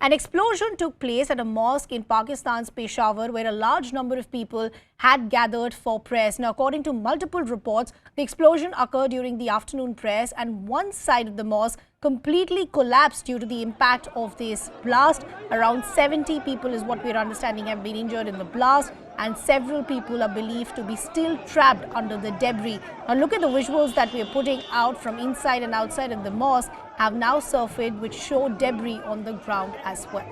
An explosion took place at a mosque in Pakistan's Peshawar where a large number of people had gathered for prayers. Now, according to multiple reports, the explosion occurred during the afternoon prayers and one side of the mosque completely collapsed due to the impact of this blast. Around 70 people is what we are understanding have been injured in the blast, and several people are believed to be still trapped under the debris. Now look at the visuals that we are putting out from inside and outside of the mosque have now surfaced, which show debris on the ground as well.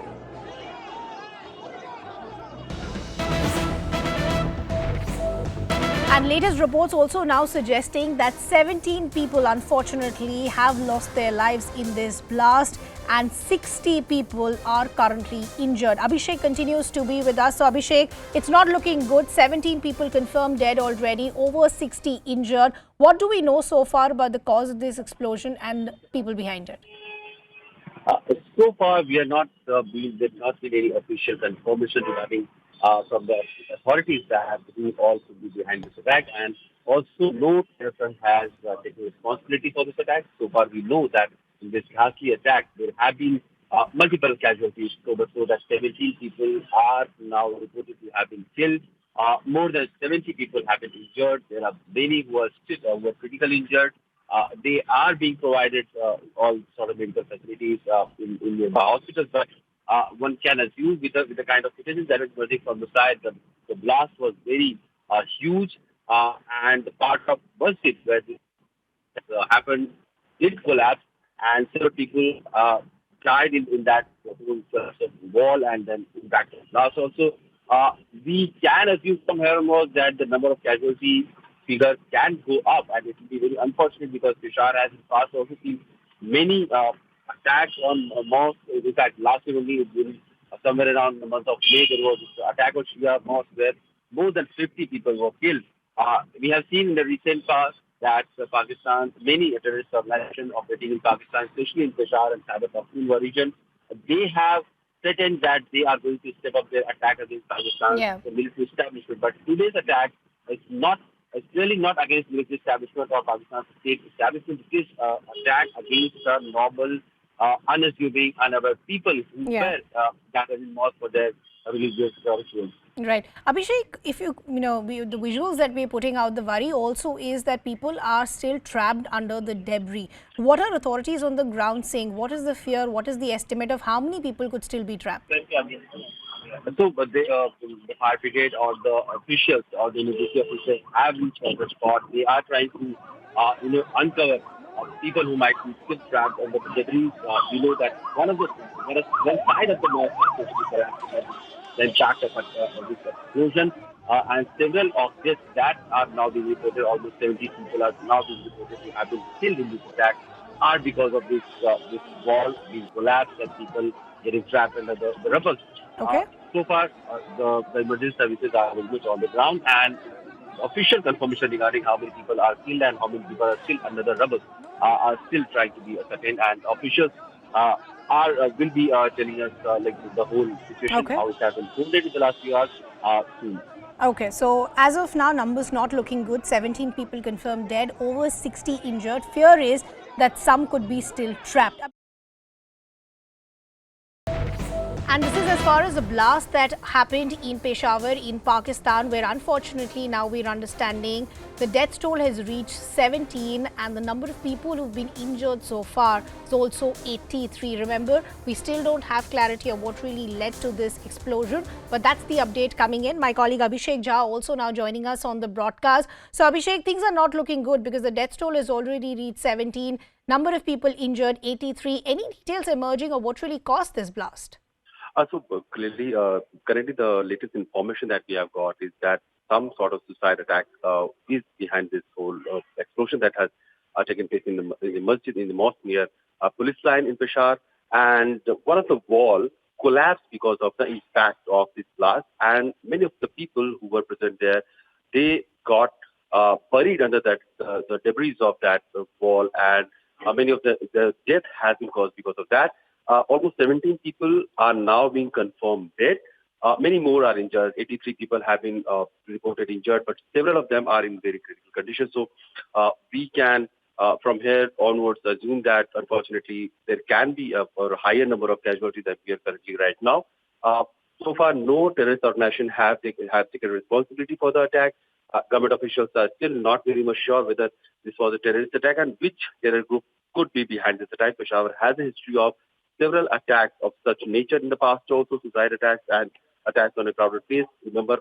And latest reports also now suggesting that 17 people unfortunately have lost their lives in this blast and 60 people are currently injured. Abhishek continues to be with us. So Abhishek, it's not looking good. 17 people confirmed dead already, over 60 injured. What do we know so far about the cause of this explosion and people behind it? So far, we are not there's not been any official confirmation regarding from the authorities that who all could be behind this attack, and also no person has taken responsibility for this attack. So far, we know that in this ghastly attack there have been multiple casualties, so that 17 people are now reported to have been killed. More than 70 people have been injured. There are many who are still were critically injured. They are being provided all sort of medical facilities in the hospitals, but one can assume with the kind of footage that is emerging from the side, the blast was very huge, and the part of masjid where this happened did collapse, and several people died in that wall and then back to the blast also. We can assume from here onwards that the number of casualties figure can go up, and it will be very unfortunate because Peshawar has in the past also seen many attacks on mosques. In fact, last year only, somewhere around the month of May, there was this attack on Shia mosque where more than 50 people were killed. We have seen in the recent past that Pakistan, many terrorist organizations operating in Pakistan, especially in Peshawar and Khyber Pakhtunkhwa region, they have threatened that they are going to step up their attack against Pakistan, the military establishment. But today's attack is not. It's really not against military establishment or Pakistan's state establishment. It is attack against the normal, unassuming, unaware people who were gathered in mosque for their religious rituals. Right. Abhishek, if the visuals that we're putting out, the worry also is that people are still trapped under the debris. What are authorities on the ground saying? What is the fear? What is the estimate of how many people could still be trapped? So, but the fire brigade or the officials or the emergency officials have reached on the spot. They are trying to, uncover people who might be still trapped under the debris. We know that one side of the mosque is the impact of this explosion, and several of this that are now being reported. Almost 70 people are now being reported to have been killed in this attack, are because of this wall being collapsed and people getting trapped under the rubble. Okay. So far, the emergency services are very much on the ground, and official confirmation regarding how many people are killed and how many people are still under the rubble are still trying to be ascertained. And officials will be telling us like the whole situation, how it has unfolded in the last few hours soon. Okay, so as of now, numbers not looking good. 17 people confirmed dead, over 60 injured. Fear is that some could be still trapped. And this is as far as the blast that happened in Peshawar in Pakistan, where unfortunately now we're understanding the death toll has reached 17 and the number of people who've been injured so far is also 83. Remember, we still don't have clarity on what really led to this explosion, but that's the update coming in. My colleague Abhishek Jha also now joining us on the broadcast. So Abhishek, things are not looking good because the death toll has already reached 17, number of people injured 83. Any details emerging of what really caused this blast? So clearly, currently the latest information that we have got is that some sort of suicide attack is behind this whole explosion that has taken place in the masjid, in the mosque near a police line in Peshawar, and one of the wall collapsed because of the impact of this blast, and many of the people who were present there, they got buried under that the debris of that wall, and many of the death has been caused because of that. Almost 17 people are now being confirmed dead. Many more are injured. 83 people have been reported injured, but several of them are in very critical condition. So we can from here onwards, assume that unfortunately there can be a higher number of casualties that we are currently right now. So far, no terrorist organization have taken responsibility for the attack. Government officials are still not very much sure whether this was a terrorist attack and which terror group could be behind this attack. Peshawar has a history of several attacks of such nature in the past, also suicide attacks and attacks on a crowded place. Remember,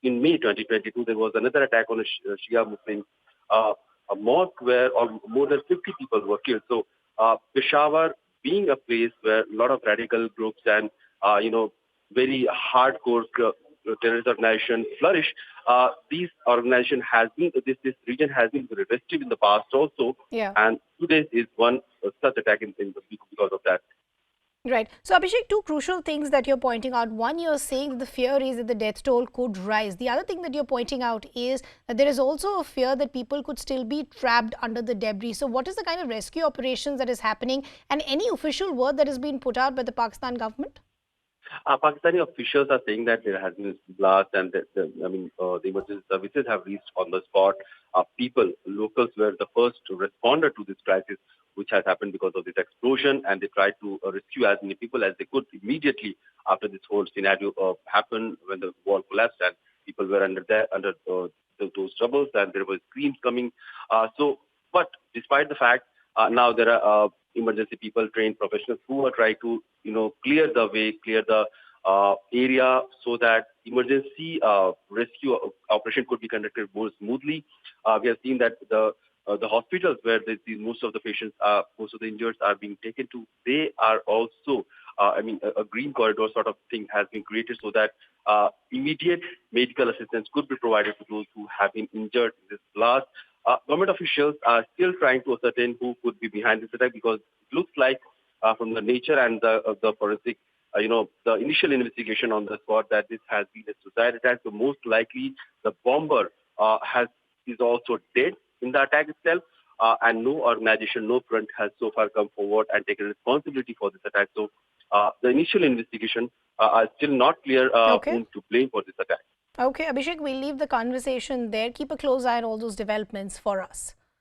in May 2022, there was another attack on a Shia Muslim a mosque where more than 50 people were killed. So Peshawar being a place where a lot of radical groups and very hardcore terrorist organizations flourish, these organization has been this region has been very restive in the past also, Yeah. and today is one such attack in the week because of that. Right. So, Abhishek, two crucial things that you're pointing out. One, you're saying that the fear is that the death toll could rise. The other thing that you're pointing out is that there is also a fear that people could still be trapped under the debris. So, what is the kind of rescue operations that is happening, and any official word that has been put out by the Pakistan government? Pakistani officials are saying that there has been a blast and the emergency services have reached on the spot. Locals were the first responder to this crisis, which has happened because of this explosion, and they tried to rescue as many people as they could immediately after this whole scenario happened when the wall collapsed and people were under those troubles and there were screams coming. But despite the fact, now there are emergency people, trained professionals who are trying to, clear the way, clear the area so that emergency rescue operation could be conducted more smoothly. We have seen that the hospitals where most of the patients, most of the injured are being taken to, they are also, a green corridor sort of thing has been created so that immediate medical assistance could be provided to those who have been injured in this blast. Government officials are still trying to ascertain who could be behind this attack because it looks like from the nature and the forensic, the initial investigation on the spot that this has been a suicide attack. So most likely the bomber is also dead in the attack itself. And no organization, no front has so far come forward and taken responsibility for this attack. So the initial investigation are still not clear whom to blame for this attack. Okay, Abhishek, we'll leave the conversation there. Keep a close eye on all those developments for us.